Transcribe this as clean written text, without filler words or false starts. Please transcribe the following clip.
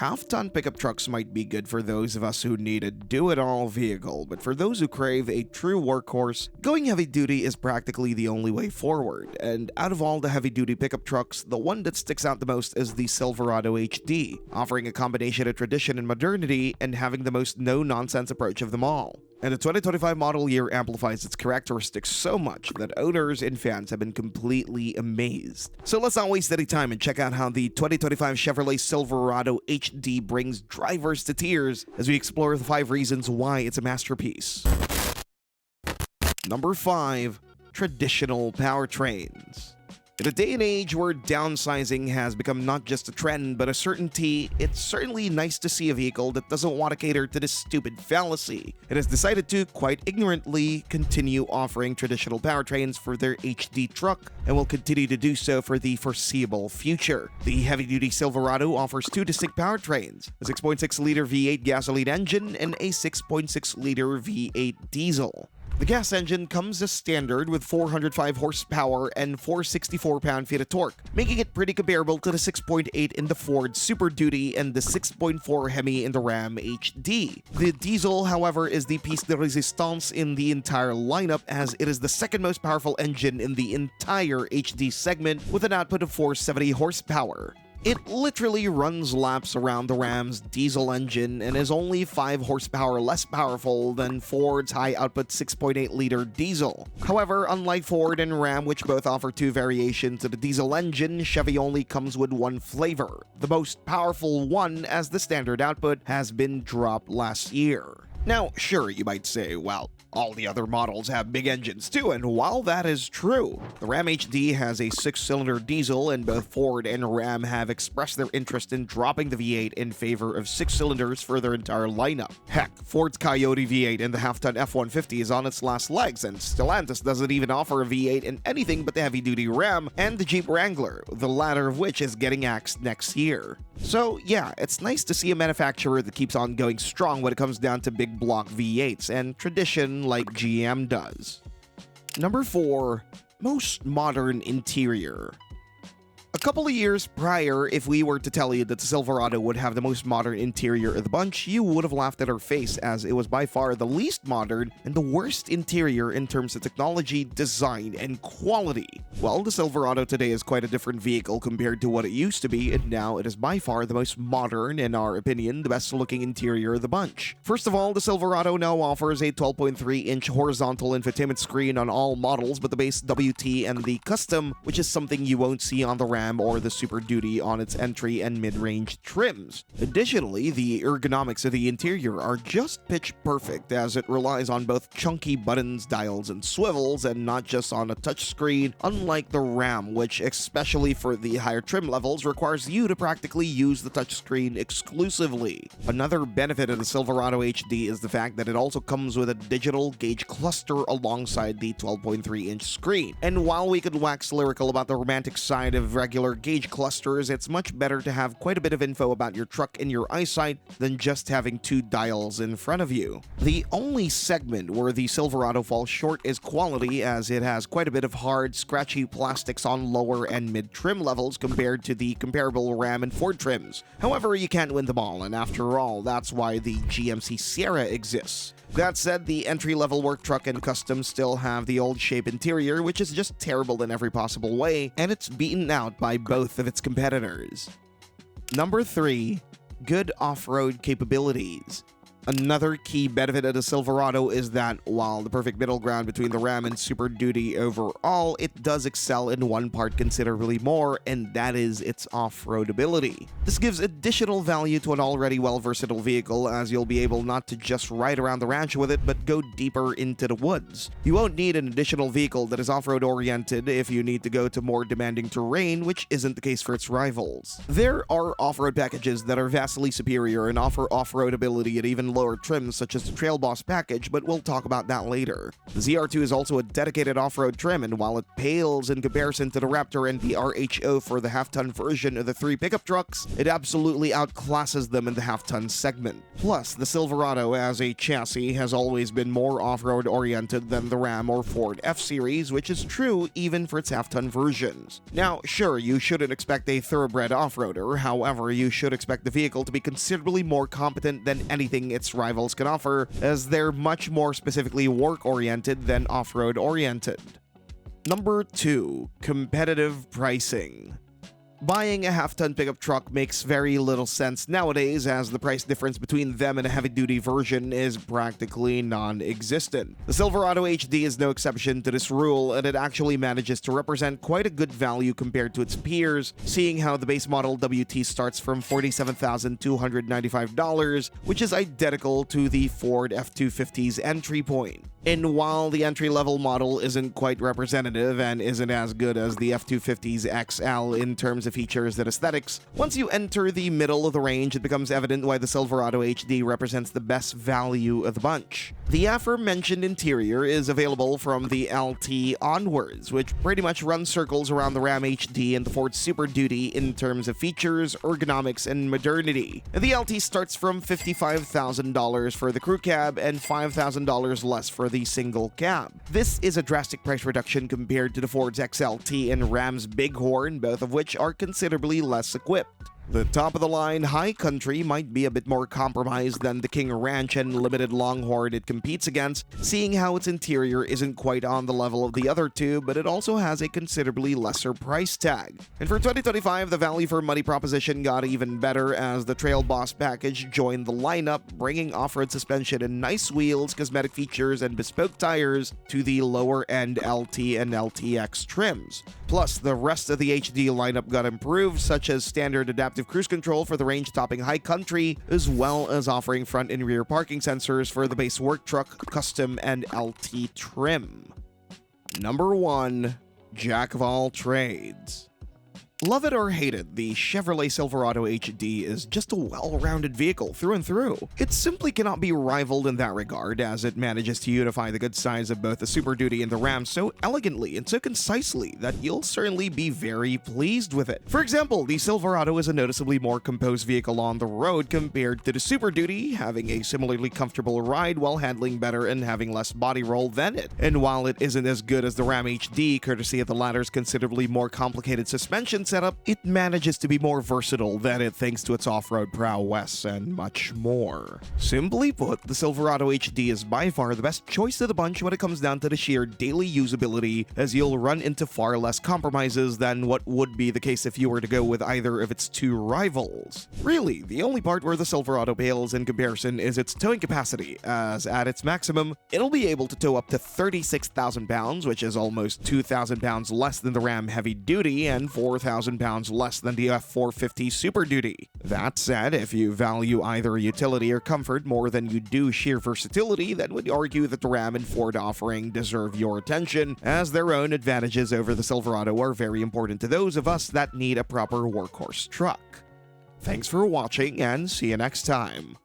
Half-ton pickup trucks might be good for those of us who need a do-it-all vehicle, but for those who crave a true workhorse, going heavy-duty is practically the only way forward, and out of all the heavy-duty pickup trucks, the one that sticks out the most is the Silverado HD, offering a combination of tradition and modernity and having the most no-nonsense approach of them all. And the 2025 model year amplifies its characteristics so much that owners and fans have been completely amazed. So let's not waste any time and check out how the 2025 Chevrolet Silverado HD brings drivers to tears as we explore the 5 reasons why it's a masterpiece. Number 5. Traditional powertrains. In a day and age where downsizing has become not just a trend but a certainty, it's certainly nice to see a vehicle that doesn't want to cater to this stupid fallacy. It has decided to, quite ignorantly, continue offering traditional powertrains for their HD truck and will continue to do so for the foreseeable future. The heavy-duty Silverado offers 2 distinct powertrains, a 6.6-liter V8 gasoline engine and a 6.6-liter V8 diesel. The gas engine comes as standard with 405 horsepower and 464 pound-feet of torque, making it pretty comparable to the 6.8 in the Ford Super Duty and the 6.4 Hemi in the Ram HD. The diesel, however, is the piece de resistance in the entire lineup, as it is the second most powerful engine in the entire HD segment with an output of 470 horsepower. It literally runs laps around the Ram's diesel engine and is only 5 horsepower less powerful than Ford's high-output 6.8-liter diesel. However, unlike Ford and Ram, which both offer 2 variations of the diesel engine, Chevy only comes with 1 flavor, the most powerful one, as the standard output has been dropped last year. Now, sure, you might say, well, all the other models have big engines too, and while that is true, the Ram HD has a 6-cylinder diesel, and both Ford and Ram have expressed their interest in dropping the V8 in favor of 6 cylinders for their entire lineup. Heck, Ford's Coyote V8 and the half-ton F-150 is on its last legs, and Stellantis doesn't even offer a V8 in anything but the heavy-duty Ram and the Jeep Wrangler, the latter of which is getting axed next year. So yeah, it's nice to see a manufacturer that keeps on going strong when it comes down to big block V8s and tradition like GM does. Number 4. Most modern interior. A couple of years prior, if we were to tell you that the Silverado would have the most modern interior of the bunch, you would have laughed at our face, as it was by far the least modern and the worst interior in terms of technology, design, and quality. Well, the Silverado today is quite a different vehicle compared to what it used to be, and now it is by far the most modern, in our opinion, the best looking interior of the bunch. First of all, the Silverado now offers a 12.3-inch horizontal infotainment screen on all models, but the base WT and the custom, which is something you won't see on the Ram or the Super Duty on its entry and mid-range trims. Additionally, the ergonomics of the interior are just pitch perfect, as it relies on both chunky buttons, dials, and swivels, and not just on a touchscreen, unlike the Ram, which, especially for the higher trim levels, requires you to practically use the touchscreen exclusively. Another benefit of the Silverado HD is the fact that it also comes with a digital gauge cluster alongside the 12.3-inch screen. And while we could wax lyrical about the romantic side of regular gauge clusters, it's much better to have quite a bit of info about your truck in your eyesight than just having 2 dials in front of you. The only segment where the Silverado falls short is quality, as it has quite a bit of hard, scratchy plastics on lower and mid trim levels compared to the comparable Ram and Ford trims. However, you can't win them all, and after all, that's why the GMC Sierra exists. That said, the entry-level work truck and custom still have the old shape interior, which is just terrible in every possible way, and it's beaten out by both of its competitors. Number 3. Good off-road capabilities. Another key benefit of the Silverado is that, while the perfect middle ground between the Ram and Super Duty overall, it does excel in one part considerably more, and that is its off-road ability. This gives additional value to an already well-versatile vehicle, as you'll be able not to just ride around the ranch with it, but go deeper into the woods. You won't need an additional vehicle that is off-road oriented if you need to go to more demanding terrain, which isn't the case for its rivals. There are off-road packages that are vastly superior and offer off-road ability at even and lower trims such as the Trail Boss package, but we'll talk about that later. The ZR2 is also a dedicated off-road trim, and while it pales in comparison to the Raptor and the RHO for the half-ton version of the three pickup trucks, it absolutely outclasses them in the half-ton segment. Plus, the Silverado as a chassis has always been more off-road oriented than the Ram or Ford F-Series, which is true even for its half-ton versions. Now, sure, you shouldn't expect a thoroughbred off-roader, however, you should expect the vehicle to be considerably more competent than anything its rivals can offer, as they're much more specifically work-oriented than off-road oriented. Number 2. Competitive pricing. Buying a half-ton pickup truck makes very little sense nowadays, as the price difference between them and a heavy-duty version is practically non-existent. The Silverado HD is no exception to this rule, and it actually manages to represent quite a good value compared to its peers, seeing how the base model WT starts from $47,295, which is identical to the Ford F-250's entry point. And while the entry-level model isn't quite representative and isn't as good as the F-250's XL in terms of features and aesthetics, once you enter the middle of the range, it becomes evident why the Silverado HD represents the best value of the bunch. The aforementioned interior is available from the LT onwards, which pretty much runs circles around the Ram HD and the Ford Super Duty in terms of features, ergonomics, and modernity. The LT starts from $55,000 for the crew cab and $5,000 less for the single cab. This is a drastic price reduction compared to the Ford's XLT and Ram's Bighorn, both of which are considerably less equipped. The top-of-the-line High Country might be a bit more compromised than the King Ranch and Limited Longhorn it competes against, seeing how its interior isn't quite on the level of the other two, but it also has a considerably lesser price tag. And for 2025, the value for money proposition got even better as the Trail Boss package joined the lineup, bringing off-road suspension and nice wheels, cosmetic features, and bespoke tires to the lower-end LT and LTX trims. Plus, the rest of the HD lineup got improved, such as standard adaptive cruise control for the range-topping High Country, as well as offering front and rear parking sensors for the base work truck, custom, and LT trim. Number 1. Jack of all trades. Love it or hate it, the Chevrolet Silverado HD is just a well-rounded vehicle through and through. It simply cannot be rivaled in that regard, as it manages to unify the good sides of both the Super Duty and the Ram so elegantly and so concisely that you'll certainly be very pleased with it. For example, the Silverado is a noticeably more composed vehicle on the road compared to the Super Duty, having a similarly comfortable ride while handling better and having less body roll than it. And while it isn't as good as the Ram HD, courtesy of the latter's considerably more complicated suspension setup, it manages to be more versatile than it thanks to its off-road prowess and much more. Simply put, the Silverado HD is by far the best choice of the bunch when it comes down to the sheer daily usability, as you'll run into far less compromises than what would be the case if you were to go with either of its two rivals. Really, the only part where the Silverado pales in comparison is its towing capacity, as at its maximum, it'll be able to tow up to 36,000 pounds, which is almost 2,000 pounds less than the Ram Heavy Duty and 4,000 pounds less than the F450 Super Duty. That said, if you value either utility or comfort more than you do sheer versatility, then would argue that the Ram and Ford offering deserve your attention, as their own advantages over the Silverado are very important to those of us that need a proper workhorse truck. Thanks for watching, and see you next time.